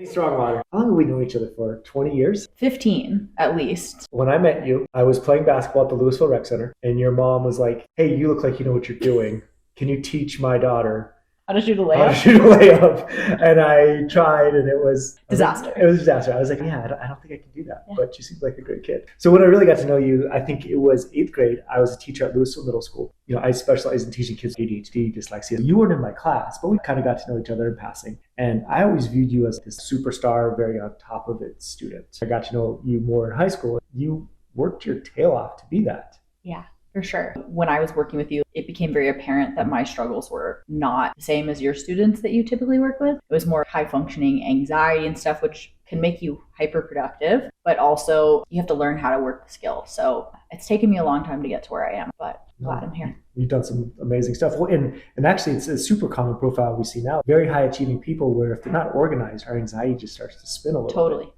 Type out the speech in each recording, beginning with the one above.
Annie Strongwater. How long have we known each other for? 20 years? 15 at least. When I met you, I was playing basketball at the Louisville Rec Center, and your mom was like, "Hey, you look like you know what you're doing. Can you teach my daughter How to shoot a how to layup? shoot a layup?" And I tried, and it was Disaster. It was a disaster. I was like, "Yeah, I don't think I can do that." Yeah. But you seemed like a great kid. So when I really got to know you, I think it was 8th grade. I was a teacher at Louisville Middle School. You know, I specialize in teaching kids with ADHD, dyslexia. You weren't in my class, but we kind of got to know each other in passing. And I always viewed you as this superstar, very on top of it student. I got to know you more in high school. You worked your tail off to be that. Yeah, for sure. When I was working with you, it became very apparent that my struggles were not the same as your students that you typically work with. It was more high functioning anxiety and stuff, which can make you hyper productive, but also you have to learn how to work the skill. So it's taken me a long time to get to where I am, but glad I'm here. You've done some amazing stuff. Well, and actually, it's a super common profile we see now. Very high achieving people where if they're not organized, our anxiety just starts to spin a little Totally. bit.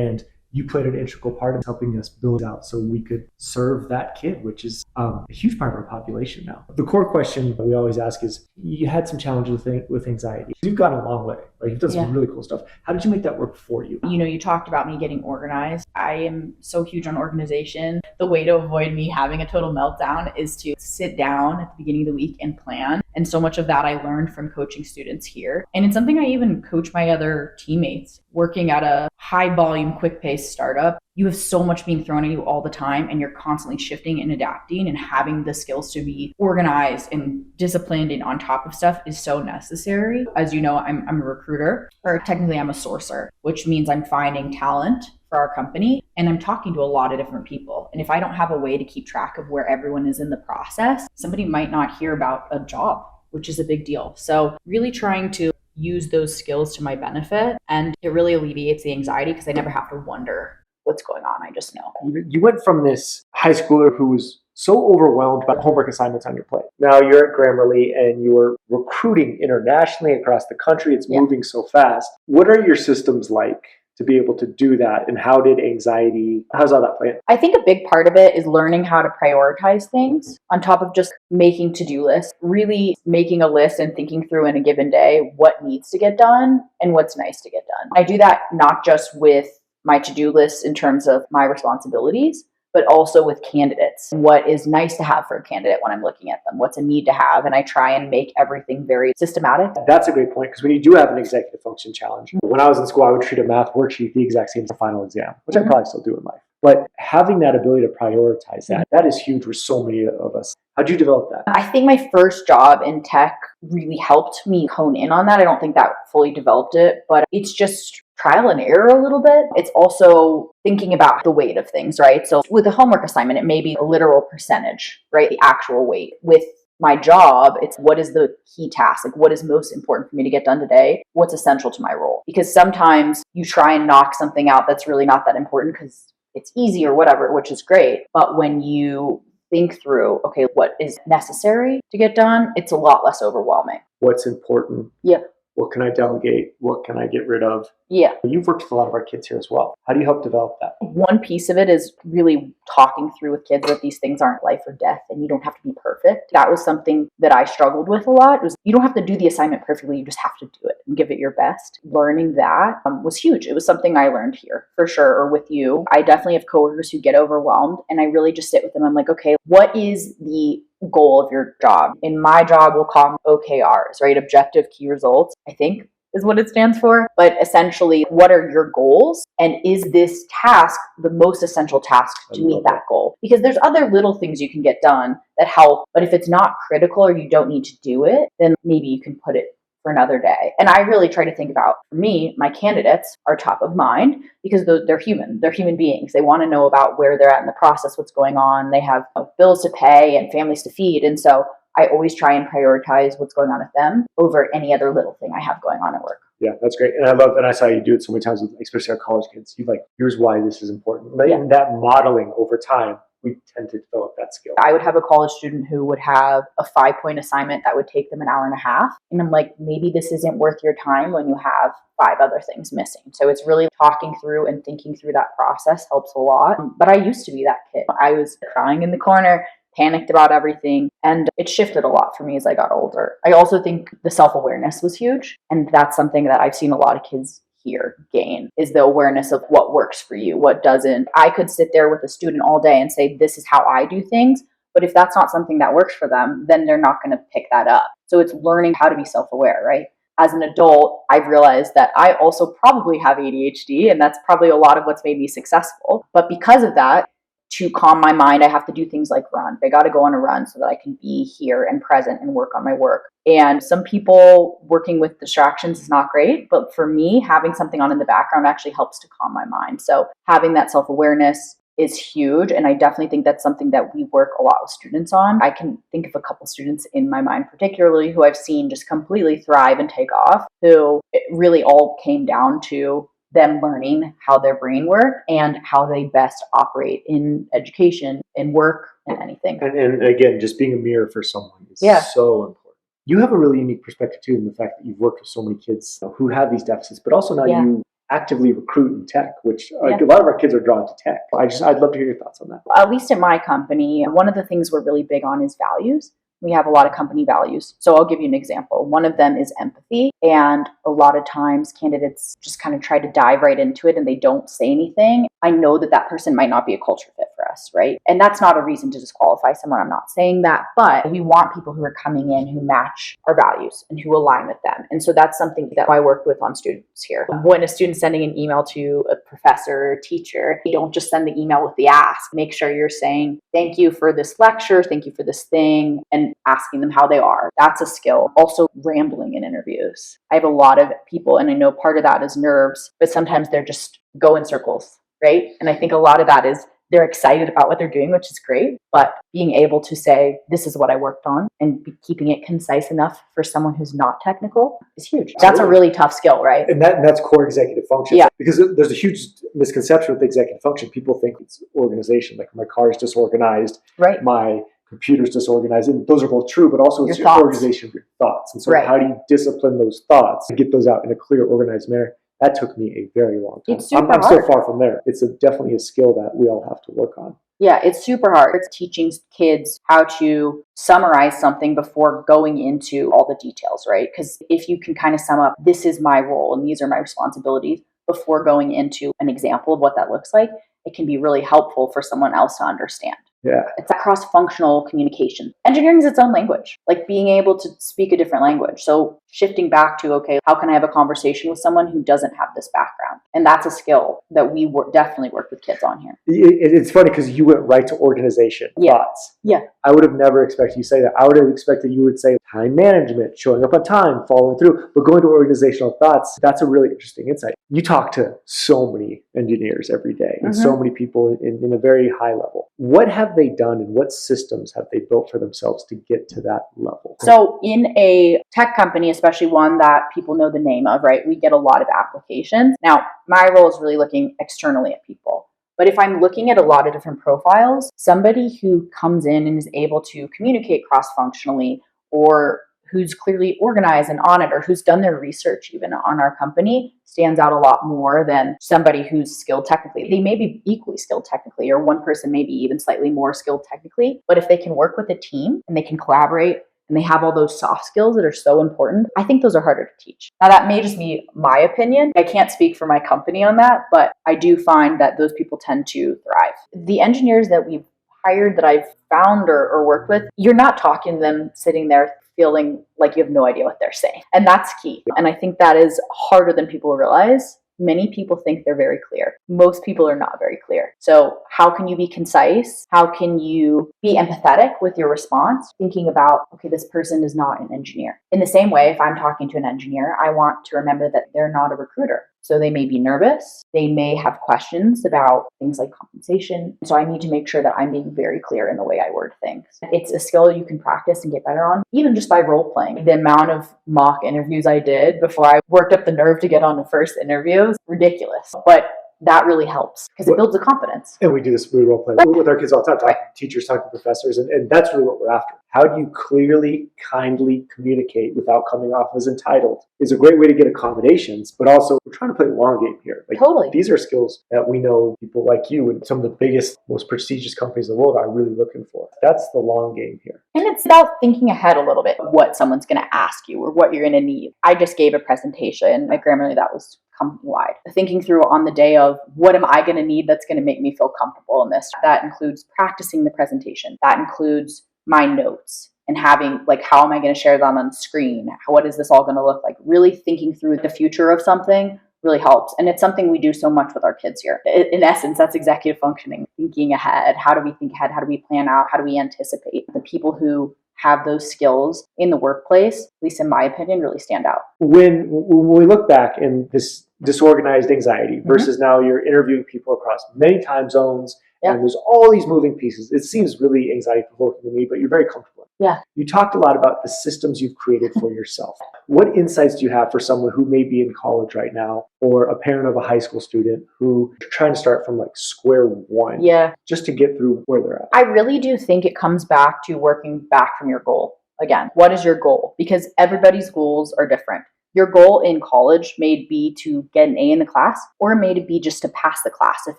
And you played an integral part in helping us build out so we could serve that kid, which is a huge part of our population now. The core question that we always ask is, you had some challenges with anxiety. You've gone a long way, right? You've done some really cool stuff. How did you make that work for you? You know, you talked about me getting organized. I am so huge on organization. The way to avoid me having a total meltdown is to sit down at the beginning of the week and plan. And so much of that I learned from coaching students here. And it's something I even coach my other teammates. Working at a high volume, quick paced startup, you have so much being thrown at you all the time, and you're constantly shifting and adapting, and having the skills to be organized and disciplined and on top of stuff is so necessary. As you know, I'm a recruiter, or technically I'm a sourcer, which means I'm finding talent for our company, and I'm talking to a lot of different people. And if I don't have a way to keep track of where everyone is in the process, somebody might not hear about a job, which is a big deal. So really trying to use those skills to my benefit, and it really alleviates the anxiety because I never have to wonder what's going on. I just know. You went from this high schooler who was so overwhelmed by homework assignments on your plate. Now you're at Grammarly and you're recruiting internationally across the country. It's moving so fast. What are your systems like to be able to do that? And how's all that playing? I think a big part of it is learning how to prioritize things on top of just making to-do lists, really making a list and thinking through in a given day what needs to get done and what's nice to get done. I do that not just with my to-do list in terms of my responsibilities, but also with candidates. What is nice to have for a candidate when I'm looking at them? What's a need to have? And I try and make everything very systematic. That's a great point, because when you do have an executive function challenge, when I was in school, I would treat a math worksheet the exact same as the final exam, which I probably still do in life. But having that ability to prioritize that is huge for so many of us. How'd you develop that? I think my first job in tech really helped me hone in on that. I don't think that fully developed it, but it's just trial and error a little bit. It's also thinking about the weight of things, right? So with a homework assignment, it may be a literal percentage, right? The actual weight. With my job, it's what is the key task? Like, what is most important for me to get done today? What's essential to my role? Because sometimes you try and knock something out that's really not that important because it's easy or whatever, which is great. But when you think through, okay, what is necessary to get done, it's a lot less overwhelming. What's important? Yeah. What can I delegate? What can I get rid of? Yeah. You've worked with a lot of our kids here as well. How do you help develop that? One piece of it is really talking through with kids that these things aren't life or death and you don't have to be perfect. That was something that I struggled with a lot. Was you don't have to do the assignment perfectly. You just have to do it and give it your best. Learning that was huge. It was something I learned here for sure, or with you. I definitely have coworkers who get overwhelmed, and I really just sit with them. I'm like, okay, what is the goal of your job? In my job, we'll call them OKRs, right? Objective key results, I think is what it stands for. But essentially, what are your goals? And is this task the most essential task to meet that goal? Because there's other little things you can get done that help. But if it's not critical or you don't need to do it, then maybe you can put it for another day. And I really try to think about, for me, my candidates are top of mind because they're human. They're human beings. They want to know about where they're at in the process, what's going on. They have bills to pay and families to feed. And so I always try and prioritize what's going on with them over any other little thing I have going on at work. Yeah, that's great. And I saw you do it so many times, with, especially our college kids. You here's why this is important. And that modeling over time, we tend to develop that skill. I would have a college student who would have a 5-point assignment that would take them an hour and a half. And I'm like, maybe this isn't worth your time when you have 5 other things missing. So it's really talking through and thinking through that process helps a lot. But I used to be that kid. I was crying in the corner, panicked about everything. And it shifted a lot for me as I got older. I also think the self-awareness was huge. And that's something that I've seen a lot of kids here gain is the awareness of what works for you, what doesn't. I could sit there with a student all day and say, this is how I do things. But if that's not something that works for them, then they're not going to pick that up. So it's learning how to be self-aware, right? As an adult, I've realized that I also probably have ADHD, and that's probably a lot of what's made me successful. But because of that, to calm my mind, I have to do things like run. I got to go on a run so that I can be here and present and work on my work. And some people working with distractions is not great, but for me, having something on in the background actually helps to calm my mind. So having that self-awareness is huge. And I definitely think that's something that we work a lot with students on. I can think of a couple students in my mind, particularly who I've seen just completely thrive and take off, who it really all came down to them learning how their brain works and how they best operate in education, in work, and anything. And again, just being a mirror for someone is so important. You have a really unique perspective too in the fact that you've worked with so many kids who have these deficits, but also now you actively recruit in tech, which a lot of our kids are drawn to tech. I'd love to hear your thoughts on that. At least at my company, one of the things we're really big on is values. We have a lot of company values. So I'll give you an example. One of them is empathy. And a lot of times candidates just kind of try to dive right into it and they don't say anything. I know that that person might not be a culture fit for us, right? And that's not a reason to disqualify someone. I'm not saying that, but we want people who are coming in who match our values and who align with them. And so that's something that I worked with on students here. When a student's sending an email to a professor or teacher, you don't just send the email with the ask. Make sure you're saying, thank you for this lecture, thank you for this thing, and asking them how they are. That's a skill. Also rambling in interviews. I have a lot of people, and I know part of that is nerves, but sometimes they're just go in circles, right? And I think a lot of that is they're excited about what they're doing, which is great, but being able to say, this is what I worked on, and keeping it concise enough for someone who's not technical is huge. That's a really tough skill, right? And that's core executive function. Yeah. Because there's a huge misconception with executive function. People think it's organization, like my car is disorganized, right? My computer's disorganized, and those are both true, but also it's your organization of your thoughts. And so how do you discipline those thoughts and get those out in a clear, organized manner? That took me a very long time. It's super I'm hard. still far from there. It's definitely a skill that we all have to work on. Yeah, it's super hard. It's teaching kids how to summarize something before going into all the details, right? Because if you can kind of sum up, this is my role and these are my responsibilities before going into an example of what that looks like, it can be really helpful for someone else to understand. Yeah. It's a cross-functional communication. Engineering is its own language, like being able to speak a different language. So shifting back to, okay, how can I have a conversation with someone who doesn't have this background? And that's a skill that we definitely work with kids on here. It's funny because you went right to organization thoughts. Yeah. I would have never expected you to say that. I would have expected you would say time management, showing up on time, following through. But going to organizational thoughts, that's a really interesting insight. You talk to so many engineers every day and so many people in a very high level. What have they done and what systems have they built for themselves to get to that level? So in a tech company, especially one that people know the name of, right, we get a lot of applications. Now, my role is really looking externally at people. But if I'm looking at a lot of different profiles, somebody who comes in and is able to communicate cross-functionally, or who's clearly organized and on it, or who's done their research even on our company, stands out a lot more than somebody who's skilled technically. They may be equally skilled technically, or one person may be even slightly more skilled technically. But if they can work with a team and they can collaborate and they have all those soft skills that are so important, I think those are harder to teach. Now, that may just be my opinion. I can't speak for my company on that, but I do find that those people tend to thrive. The engineers that we've hired that I've found or worked with, you're not talking to them sitting there feeling like you have no idea what they're saying. And that's key. And I think that is harder than people realize. Many people think they're very clear. Most people are not very clear. So how can you be concise? How can you be empathetic with your response? Thinking about, okay, this person is not an engineer. In the same way, if I'm talking to an engineer, I want to remember that they're not a recruiter. So they may be nervous. They may have questions about things like compensation. So I need to make sure that I'm being very clear in the way I word things. It's a skill you can practice and get better on, even just by role playing. The amount of mock interviews I did before I worked up the nerve to get on the first interview is ridiculous. But that really helps because it builds the confidence. And we do this, we role play with our kids all the time, talking to teachers, talking to professors, and that's really what we're after. how do you clearly, kindly communicate without coming off as entitled is a great way to get accommodations, but also we're trying to play a long game here. Like, Totally. these are skills that we know people like you and some of the biggest, most prestigious companies in the world are really looking for. That's the long game here. And it's about thinking ahead a little bit, what someone's going to ask you or what you're going to need. I just gave a presentation at Grammarly that was company-wide. Thinking through on the day of what am I going to need that's going to make me feel comfortable in this. That includes practicing the presentation. That includes my notes and having, like, how am I going to share them on screen? What is this all going to look like? Really thinking through the future of something really helps. And it's something we do so much with our kids here. In essence, that's executive functioning, thinking ahead. How do we think ahead? How do we plan out? How do we anticipate? The people who have those skills in the workplace, at least in my opinion, really stand out. When we look back in this disorganized anxiety versus now you're interviewing people across many time zones, and there's all these moving pieces. It seems really anxiety provoking to me, but you're very comfortable. Yeah. You talked a lot about the systems you've created for yourself. What insights do you have for someone who may be in college right now, or a parent of a high school student who are trying to start from like square one, just to get through where they're at? I really do think it comes back to working back from your goal. Again, what is your goal? Because everybody's goals are different. Your goal in college may be to get an A in the class, or it may be just to pass the class if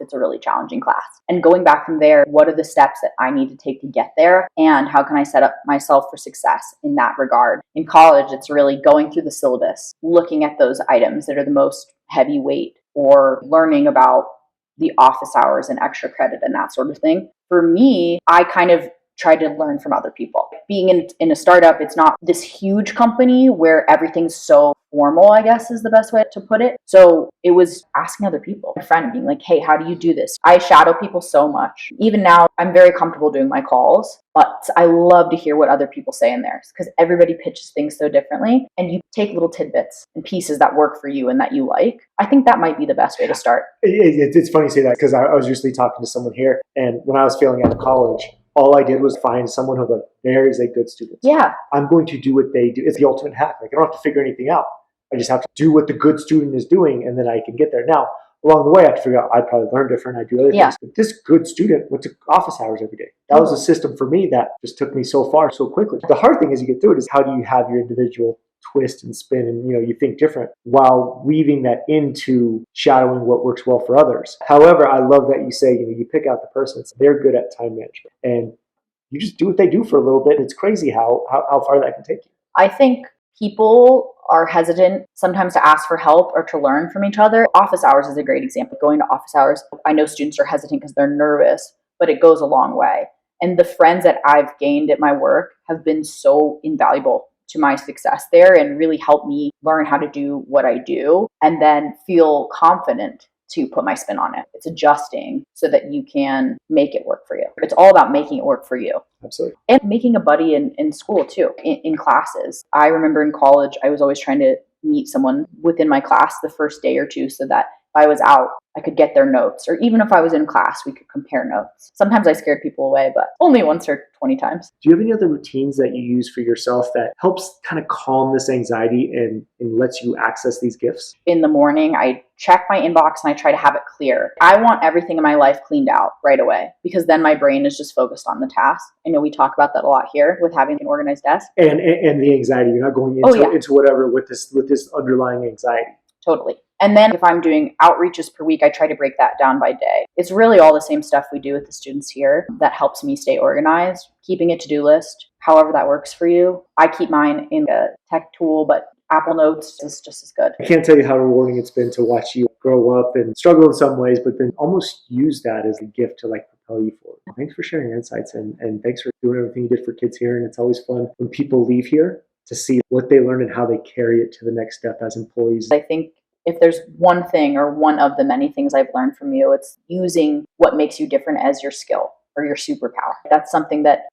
it's a really challenging class. And going back from there, what are the steps that I need to take to get there? And how can I set up myself for success in that regard? In college, it's really going through the syllabus, looking at those items that are the most heavyweight, or learning about the office hours and extra credit and that sort of thing. For me, I kind of try to learn from other people. Being in a startup, it's not this huge company where everything's so formal, I guess is the best way to put it. So it was asking other people, a friend being like, hey, how do you do this? I shadow people so much. Even now, I'm very comfortable doing my calls, but I love to hear what other people say in theirs because everybody pitches things so differently. And you take little tidbits and pieces that work for you and that you like. I think that might be the best way to start. It's funny you say that because I was recently talking to someone here, and when I was failing out of college, all I did was find someone who was like, there is a good student. Yeah. I'm going to do what they do. It's the ultimate hack. Like, I don't have to figure anything out. I just have to do what the good student is doing, and then I can get there. Now, along the way, I have to figure out, I probably learn different. I do other things. But this good student went to office hours every day. That was a system for me that just took me so far so quickly. The hard thing as you get through it is how do you have your individual twist and spin, and you think different while weaving that into shadowing what works well for others. However, I love that you say, you pick out the person. They're good at time management, and you just do what they do for a little bit. It's crazy how far that can take you. I think people are hesitant sometimes to ask for help or to learn from each other. Office hours is a great example. Going to office hours, I know students are hesitant because they're nervous, but it goes a long way. And the friends that I've gained at my work have been so invaluable to my success there and really helped me learn how to do what I do and then feel confident to put my spin on it. It's adjusting so that you can make it work for you. It's all about making it work for you. Absolutely. And making a buddy in school too, in classes. I remember in college, I was always trying to meet someone within my class the first day or two so that if I was out, I could get their notes. Or even if I was in class, we could compare notes. Sometimes I scared people away, but only once or 20 times. Do you have any other routines that you use for yourself that helps kind of calm this anxiety and lets you access these gifts? In the morning, I check my inbox and I try to have it clear. I want everything in my life cleaned out right away because then my brain is just focused on the task. I know we talk about that a lot here with having an organized desk. And the anxiety, you're not going into whatever with this underlying anxiety. Totally. And then if I'm doing outreaches per week, I try to break that down by day. It's really all the same stuff we do with the students here that helps me stay organized, keeping a to-do list, however that works for you. I keep mine in a tech tool, but Apple Notes is just as good. I can't tell you how rewarding it's been to watch you grow up and struggle in some ways, but then almost use that as a gift to propel you forward. Thanks for sharing your insights and thanks for doing everything you did for kids here. And it's always fun when people leave here to see what they learned and how they carry it to the next step as employees. I think if there's one thing or one of the many things I've learned from you, it's using what makes you different as your skill or your superpower. That's something that,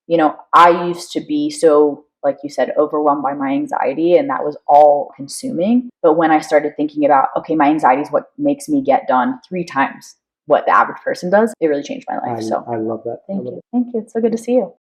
I used to be so, like you said, overwhelmed by my anxiety, and that was all consuming. But when I started thinking about, okay, my anxiety is what makes me get done 3 times what the average person does, it really changed my life. I love that. Thank you. It's so good to see you.